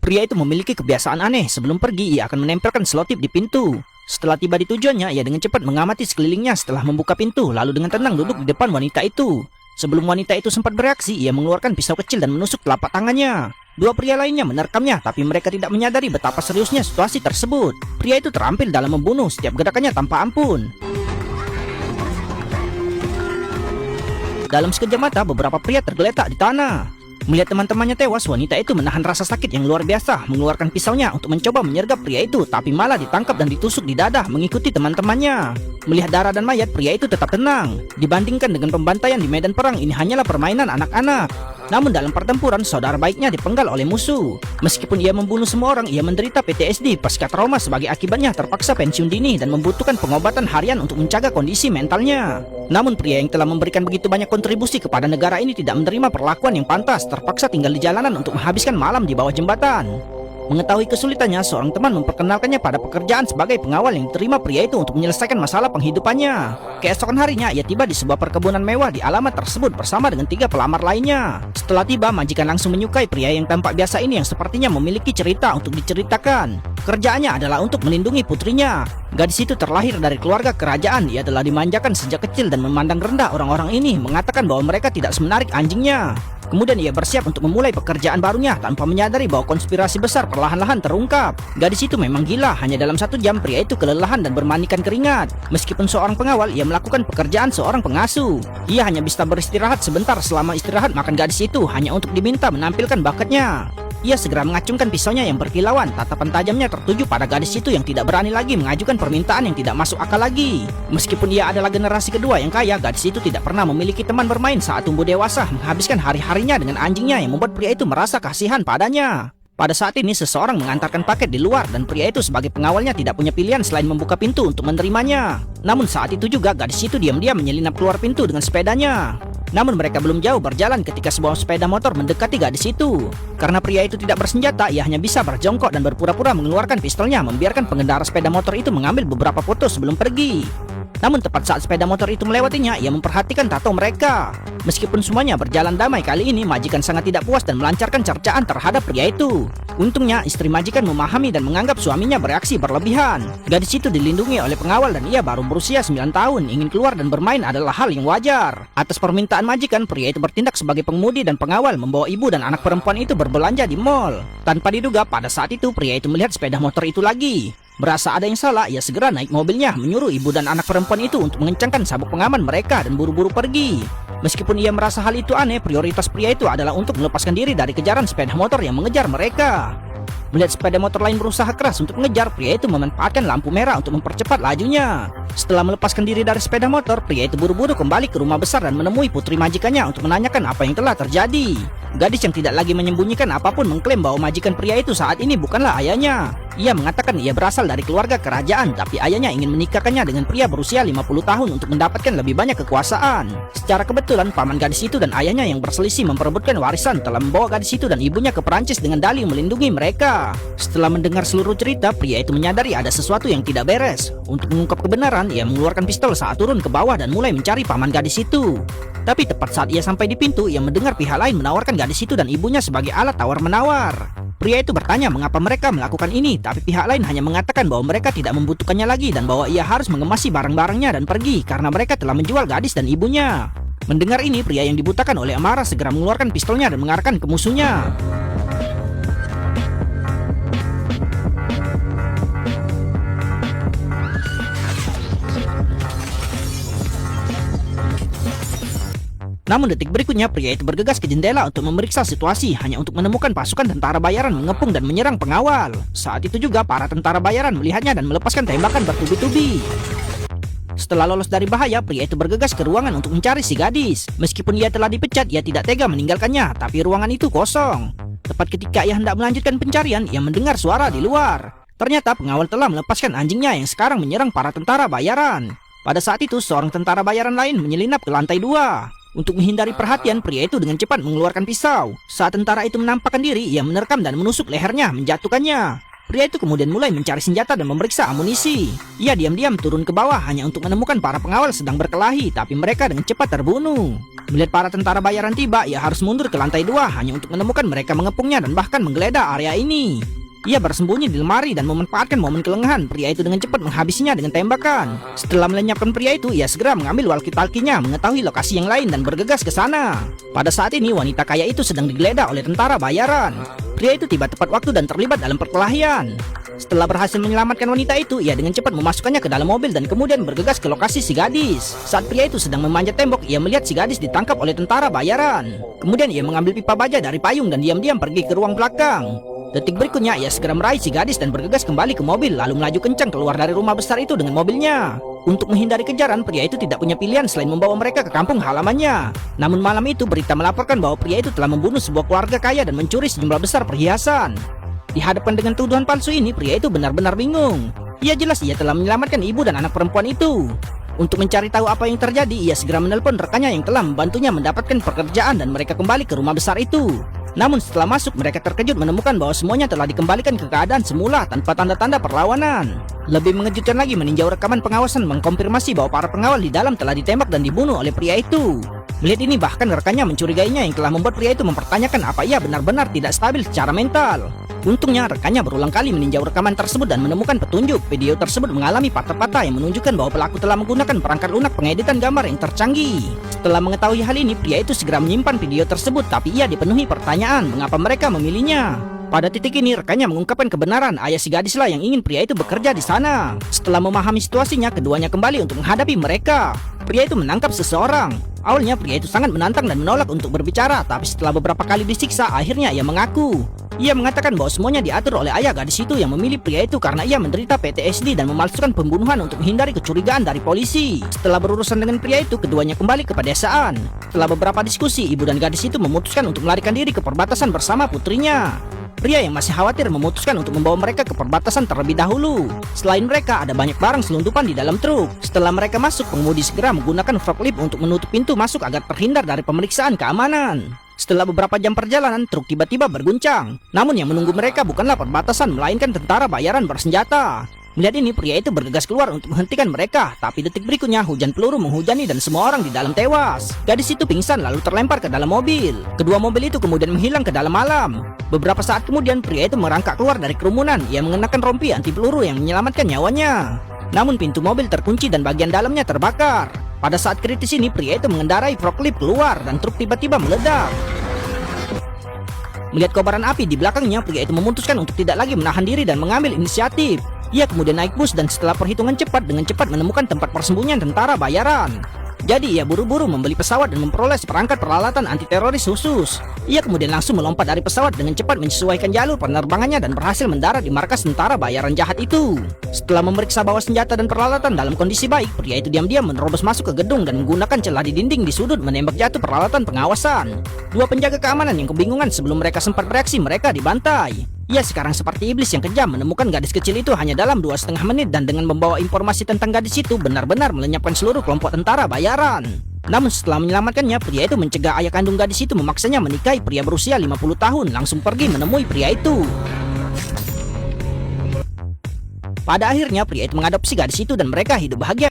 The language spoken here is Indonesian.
Pria itu memiliki kebiasaan aneh. Sebelum pergi, ia akan menempelkan selotip di pintu. Setelah tiba di tujuannya, ia dengan cepat mengamati sekelilingnya setelah membuka pintu, lalu dengan tenang duduk di depan wanita itu. Sebelum wanita itu sempat bereaksi, ia mengeluarkan pisau kecil dan menusuk telapak tangannya. Dua pria lainnya menerkamnya, tapi mereka tidak menyadari betapa seriusnya situasi tersebut. Pria itu terampil dalam membunuh, setiap gerakannya tanpa ampun. Dalam sekejap mata, beberapa pria tergeletak di tanah. Melihat teman-temannya tewas, wanita itu menahan rasa sakit yang luar biasa, mengeluarkan pisaunya untuk mencoba menyergap pria itu, tapi malah ditangkap dan ditusuk di dada mengikuti teman-temannya. Melihat darah dan mayat, pria itu tetap tenang. Dibandingkan dengan pembantaian di medan perang, ini hanyalah permainan anak-anak. Namun dalam pertempuran, saudara baiknya dipenggal oleh musuh. Meskipun ia membunuh semua orang, ia menderita PTSD pasca trauma. Sebagai akibatnya terpaksa pensiun dini dan membutuhkan pengobatan harian untuk menjaga kondisi mentalnya. Namun pria yang telah memberikan begitu banyak kontribusi kepada negara ini tidak menerima perlakuan yang pantas, terpaksa tinggal di jalanan untuk menghabiskan malam di bawah jembatan. Mengetahui kesulitannya, seorang teman memperkenalkannya pada pekerjaan sebagai pengawal yang diterima pria itu untuk menyelesaikan masalah penghidupannya. Keesokan harinya, ia tiba di sebuah perkebunan mewah di alamat tersebut bersama dengan 3 pelamar lainnya. Setelah tiba, majikan langsung menyukai pria yang tampak biasa ini yang sepertinya memiliki cerita untuk diceritakan. Kerjaannya adalah untuk melindungi putrinya. Gadis itu terlahir dari keluarga kerajaan. Ia telah dimanjakan sejak kecil dan memandang rendah orang-orang ini, mengatakan bahwa mereka tidak semenarik anjingnya. Kemudian ia bersiap untuk memulai pekerjaan barunya tanpa menyadari bahwa konspirasi besar perlahan-lahan terungkap. Gadis itu memang gila. Hanya dalam 1 jam pria itu kelelahan dan bermanikan keringat. Meskipun seorang pengawal, ia melakukan pekerjaan seorang pengasuh. Ia hanya bisa beristirahat sebentar. Selama istirahat, makan gadis itu hanya untuk diminta menampilkan bakatnya. Ia segera mengacungkan pisaunya yang berkilauan. Tatapan tajamnya tertuju pada gadis itu yang tidak berani lagi mengajukan permintaan yang tidak masuk akal lagi. Meskipun ia adalah generasi kedua yang kaya, gadis itu tidak pernah memiliki teman bermain saat tumbuh dewasa, menghabiskan hari-harinya dengan anjingnya yang membuat pria itu merasa kasihan padanya. Pada saat ini seseorang mengantarkan paket di luar dan pria itu sebagai pengawalnya tidak punya pilihan selain membuka pintu untuk menerimanya. Namun saat itu juga gadis itu diam-diam menyelinap keluar pintu dengan sepedanya. Namun mereka belum jauh berjalan ketika sebuah sepeda motor mendekati gadis itu. Karena pria itu tidak bersenjata, ia hanya bisa berjongkok dan berpura-pura mengeluarkan pistolnya, membiarkan pengendara sepeda motor itu mengambil beberapa foto sebelum pergi. Namun tepat saat sepeda motor itu melewatinya, ia memperhatikan tato mereka. Meskipun semuanya berjalan damai, kali ini majikan sangat tidak puas dan melancarkan cercaan terhadap pria itu. Untungnya istri majikan memahami dan menganggap suaminya bereaksi berlebihan. Gadis itu dilindungi oleh pengawal dan ia baru berusia 9 tahun. Ingin keluar dan bermain adalah hal yang wajar. Atas permintaan majikan, pria itu bertindak sebagai pengemudi dan pengawal, membawa ibu dan anak perempuan itu berbelanja di mall. Tanpa diduga, pada saat itu pria itu melihat sepeda motor itu lagi. Berasa ada yang salah, ia segera naik mobilnya, menyuruh ibu dan anak perempuan itu untuk mengencangkan sabuk pengaman mereka dan buru-buru pergi. Meskipun ia merasa hal itu aneh, prioritas pria itu adalah untuk melepaskan diri dari kejaran sepeda motor yang mengejar mereka. Melihat sepeda motor lain berusaha keras untuk mengejar, pria itu memanfaatkan lampu merah untuk mempercepat lajunya. Setelah melepaskan diri dari sepeda motor, pria itu buru-buru kembali ke rumah besar dan menemui putri majikannya untuk menanyakan apa yang telah terjadi. Gadis yang tidak lagi menyembunyikan apapun mengklaim bahwa majikan pria itu saat ini bukanlah ayahnya. Ia mengatakan ia berasal dari keluarga kerajaan, tapi ayahnya ingin menikahkannya dengan pria berusia 50 tahun untuk mendapatkan lebih banyak kekuasaan. Secara kebetulan, paman gadis itu dan ayahnya yang berselisih memperebutkan warisan telah membawa gadis itu dan ibunya ke Perancis dengan dalih melindungi mereka. Setelah mendengar seluruh cerita, pria itu menyadari ada sesuatu yang tidak beres. Untuk mengungkap kebenaran, ia mengeluarkan pistol saat turun ke bawah dan mulai mencari paman gadis itu. Tapi tepat saat ia sampai di pintu, ia mendengar pihak lain menawarkan gadis itu dan ibunya sebagai alat tawar-menawar. Pria itu bertanya mengapa mereka melakukan ini, tapi pihak lain hanya mengatakan bahwa mereka tidak membutuhkannya lagi dan bahwa ia harus mengemasi barang-barangnya dan pergi karena mereka telah menjual gadis dan ibunya. Mendengar ini, pria yang dibutakan oleh amarah segera mengeluarkan pistolnya dan mengarahkan ke musuhnya. Namun detik berikutnya, pria itu bergegas ke jendela untuk memeriksa situasi, hanya untuk menemukan pasukan tentara bayaran mengepung dan menyerang pengawal. Saat itu juga para tentara bayaran melihatnya dan melepaskan tembakan bertubi-tubi. Setelah lolos dari bahaya, pria itu bergegas ke ruangan untuk mencari si gadis. Meskipun ia telah dipecat, ia tidak tega meninggalkannya, tapi ruangan itu kosong. Tepat ketika ia hendak melanjutkan pencarian, ia mendengar suara di luar. Ternyata pengawal telah melepaskan anjingnya yang sekarang menyerang para tentara bayaran. Pada saat itu, seorang tentara bayaran lain menyelinap ke lantai 2. Untuk menghindari perhatian, pria itu dengan cepat mengeluarkan pisau. Saat tentara itu menampakkan diri, ia menerkam dan menusuk lehernya, menjatuhkannya. Pria itu kemudian mulai mencari senjata dan memeriksa amunisi. Ia diam-diam turun ke bawah hanya untuk menemukan para pengawal sedang berkelahi, tapi mereka dengan cepat terbunuh. Melihat para tentara bayaran tiba, ia harus mundur ke lantai 2 hanya untuk menemukan mereka mengepungnya dan bahkan menggeledah area ini. Ia bersembunyi di lemari dan memanfaatkan momen kelengahan pria itu dengan cepat menghabisinya dengan tembakan. Setelah melenyapkan pria itu, ia segera mengambil walkie-talkie-nya, mengetahui lokasi yang lain dan bergegas ke sana. Pada saat ini, wanita kaya itu sedang digeledah oleh tentara bayaran. Pria itu tiba tepat waktu dan terlibat dalam perkelahian. Setelah berhasil menyelamatkan wanita itu, ia dengan cepat memasukkannya ke dalam mobil dan kemudian bergegas ke lokasi si gadis. Saat pria itu sedang memanjat tembok, ia melihat si gadis ditangkap oleh tentara bayaran. Kemudian ia mengambil pipa baja dari payung dan diam-diam pergi ke ruang belakang. Detik berikutnya, ia segera meraih si gadis dan bergegas kembali ke mobil, lalu melaju kencang keluar dari rumah besar itu dengan mobilnya. Untuk menghindari kejaran, pria itu tidak punya pilihan selain membawa mereka ke kampung halamannya. Namun malam itu, berita melaporkan bahwa pria itu telah membunuh sebuah keluarga kaya dan mencuri sejumlah besar perhiasan. Dihadapkan dengan tuduhan palsu ini, pria itu benar-benar bingung. Ia jelas ia telah menyelamatkan ibu dan anak perempuan itu. Untuk mencari tahu apa yang terjadi, ia segera menelpon rekannya yang telah membantunya mendapatkan pekerjaan dan mereka kembali ke rumah besar itu. Namun setelah masuk, mereka terkejut menemukan bahwa semuanya telah dikembalikan ke keadaan semula tanpa tanda-tanda perlawanan. Lebih mengejutkan lagi, meninjau rekaman pengawasan mengkonfirmasi bahwa para pengawal di dalam telah ditembak dan dibunuh oleh pria itu. Melihat ini, bahkan rekannya mencurigainya yang telah membuat pria itu mempertanyakan apa ia benar-benar tidak stabil secara mental. Untungnya rekannya berulang kali meninjau rekaman tersebut dan menemukan petunjuk. Video tersebut mengalami patah-patah yang menunjukkan bahwa pelaku telah menggunakan perangkat lunak pengeditan gambar yang tercanggih. Setelah mengetahui hal ini, pria itu segera menyimpan video tersebut, tapi ia dipenuhi pertanyaan mengapa mereka memilihnya. Pada titik ini, rekannya mengungkapkan kebenaran ayah si gadislah yang ingin pria itu bekerja di sana. Setelah memahami situasinya, keduanya kembali untuk menghadapi mereka. Pria itu menangkap seseorang. Awalnya pria itu sangat menantang dan menolak untuk berbicara, tapi setelah beberapa kali disiksa, akhirnya ia mengaku. Ia mengatakan bahwa semuanya diatur oleh ayah gadis itu yang memilih pria itu karena ia menderita PTSD dan memalsukan pembunuhan untuk menghindari kecurigaan dari polisi. Setelah berurusan dengan pria itu, keduanya kembali ke pedesaan. Setelah beberapa diskusi, ibu dan gadis itu memutuskan untuk melarikan diri ke perbatasan bersama putrinya. Pria yang masih khawatir memutuskan untuk membawa mereka ke perbatasan terlebih dahulu. Selain mereka, ada banyak barang selundupan di dalam truk. Setelah mereka masuk, pengemudi segera menggunakan forklift untuk menutup pintu masuk agar terhindar dari pemeriksaan keamanan. Setelah beberapa jam perjalanan, truk tiba-tiba berguncang. Namun yang menunggu mereka bukanlah perbatasan, melainkan tentara bayaran bersenjata. Melihat ini, pria itu bergegas keluar untuk menghentikan mereka. Tapi detik berikutnya, hujan peluru menghujani dan semua orang di dalam tewas. Gadis itu pingsan lalu terlempar ke dalam mobil. Kedua mobil itu kemudian menghilang ke dalam malam. Beberapa saat kemudian, pria itu merangkak keluar dari kerumunan. Ia mengenakan rompi anti peluru yang menyelamatkan nyawanya. Namun pintu mobil terkunci dan bagian dalamnya terbakar. Pada saat kritis ini, pria itu mengendarai forklift keluar dan truk tiba-tiba meledak. Melihat kobaran api di belakangnya, pria itu memutuskan untuk tidak lagi menahan diri dan mengambil inisiatif. Ia kemudian naik bus dan setelah perhitungan cepat, dengan cepat menemukan tempat persembunyian tentara bayaran. Jadi ia buru-buru membeli pesawat dan memperoleh perangkat peralatan anti-teroris khusus. Ia kemudian langsung melompat dari pesawat dengan cepat menyesuaikan jalur penerbangannya dan berhasil mendarat di markas tentara bayaran jahat itu. Setelah memeriksa bawa senjata dan peralatan dalam kondisi baik, pria itu diam-diam menerobos masuk ke gedung dan menggunakan celah di dinding di sudut menembak jatuh peralatan pengawasan. Dua penjaga keamanan yang kebingungan sebelum mereka sempat bereaksi, mereka dibantai. Ia sekarang seperti iblis yang kejam menemukan gadis kecil itu hanya dalam 2,5 menit dan dengan membawa informasi tentang gadis itu benar-benar melenyapkan seluruh kelompok tentara bayaran. Namun setelah menyelamatkannya, pria itu mencegah ayah kandung gadis itu memaksanya menikahi pria berusia 50 tahun, langsung pergi menemui pria itu. Pada akhirnya pria itu mengadopsi gadis itu dan mereka hidup bahagia.